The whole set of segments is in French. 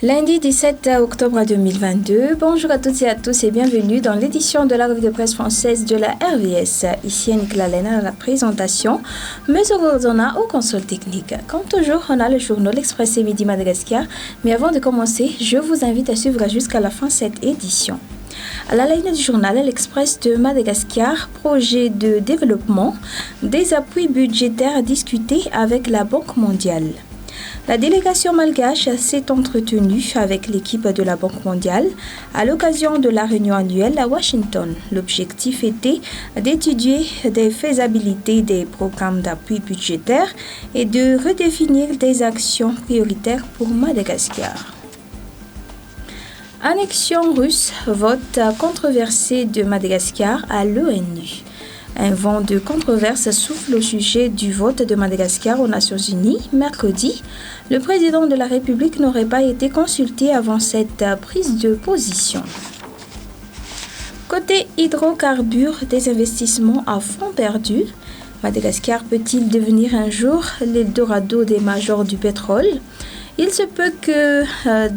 Lundi 17 octobre 2022, bonjour à toutes et à tous et bienvenue dans l'édition de la revue de presse française de la RVS. Ici Annick Lalena à la présentation, mais au console technique. Comme toujours, on a le journal L'Express et Midi Madagascar, mais avant de commencer, je vous invite à suivre jusqu'à la fin cette édition. À la ligne du journal L'Express de Madagascar, projet de développement, des appuis budgétaires discutés avec la Banque mondiale. La délégation malgache s'est entretenue avec l'équipe de la Banque mondiale à l'occasion de la réunion annuelle à Washington. L'objectif était d'étudier des faisabilités des programmes d'appui budgétaire et de redéfinir des actions prioritaires pour Madagascar. Annexion russe, vote controversé de Madagascar à l'ONU. Un vent de controverse souffle au sujet du vote de Madagascar aux Nations Unies. Mercredi, le président de la République n'aurait pas été consulté avant cette prise de position. Côté hydrocarbures, des investissements à fonds perdus. Madagascar peut-il devenir un jour l'Eldorado des majors du pétrole ? Il se peut que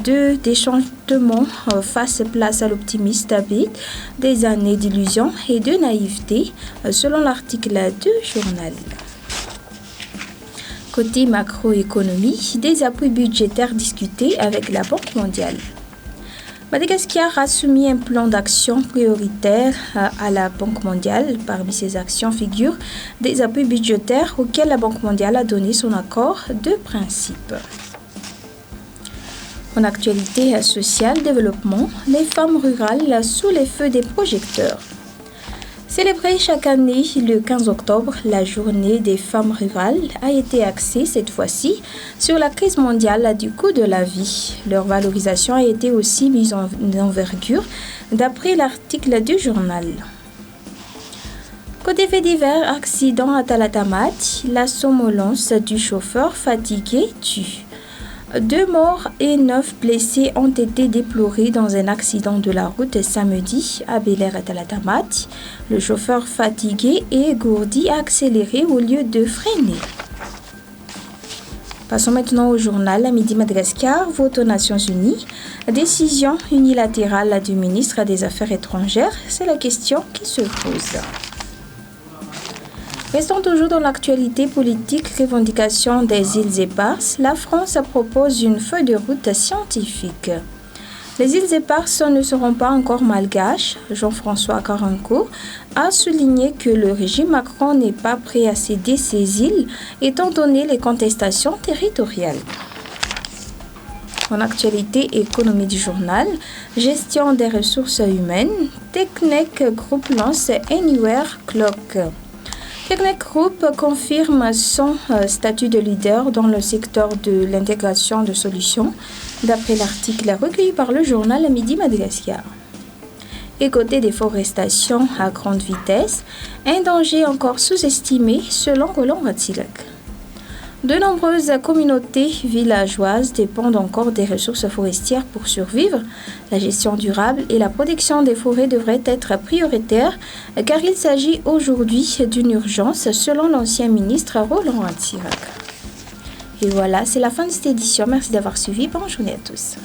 deux déchantements fassent place à l'optimiste habite des années d'illusion et de naïveté, selon l'article du journal. Côté macroéconomie, des appuis budgétaires discutés avec la Banque mondiale. Madagascar a soumis un plan d'action prioritaire à la Banque mondiale. Parmi ces actions figurent des appuis budgétaires auxquels la Banque mondiale a donné son accord de principe. En actualité sociale, développement, les femmes rurales sous les feux des projecteurs. Célébrée chaque année le 15 octobre, la journée des femmes rurales a été axée cette fois-ci sur la crise mondiale du coût de la vie. Leur valorisation a été aussi mise en envergure d'après l'article du journal. Côté fait divers, accident à Talatamath, la somnolence du chauffeur fatigué tue. 2 morts et 9 blessés ont été déplorés dans un accident de la route samedi à Bel-Air à Talatamath. Le chauffeur fatigué et égourdi a accéléré au lieu de freiner. Passons maintenant au journal Midi Madagascar, vote aux Nations Unies. Décision unilatérale du ministre des Affaires étrangères, c'est la question qui se pose. Restons toujours dans l'actualité politique, revendication des îles éparses. La France propose une feuille de route scientifique. Les îles éparses ne seront pas encore malgaches. Jean-François Carenco a souligné que le régime Macron n'est pas prêt à céder ces îles, étant donné les contestations territoriales. En actualité économie du journal, gestion des ressources humaines, Technec Group lance Anywhere Clock. Technec Group confirme son statut de leader dans le secteur de l'intégration de solutions, d'après l'article recueilli par le journal Midi Madagascar. Et côté déforestation à grande vitesse, un danger encore sous-estimé selon Roland Ratzilak. De nombreuses communautés villageoises dépendent encore des ressources forestières pour survivre. La gestion durable et la protection des forêts devraient être prioritaires car il s'agit aujourd'hui d'une urgence selon l'ancien ministre Roland Ratzilak. Et voilà, c'est la fin de cette édition. Merci d'avoir suivi. Bonne journée à tous.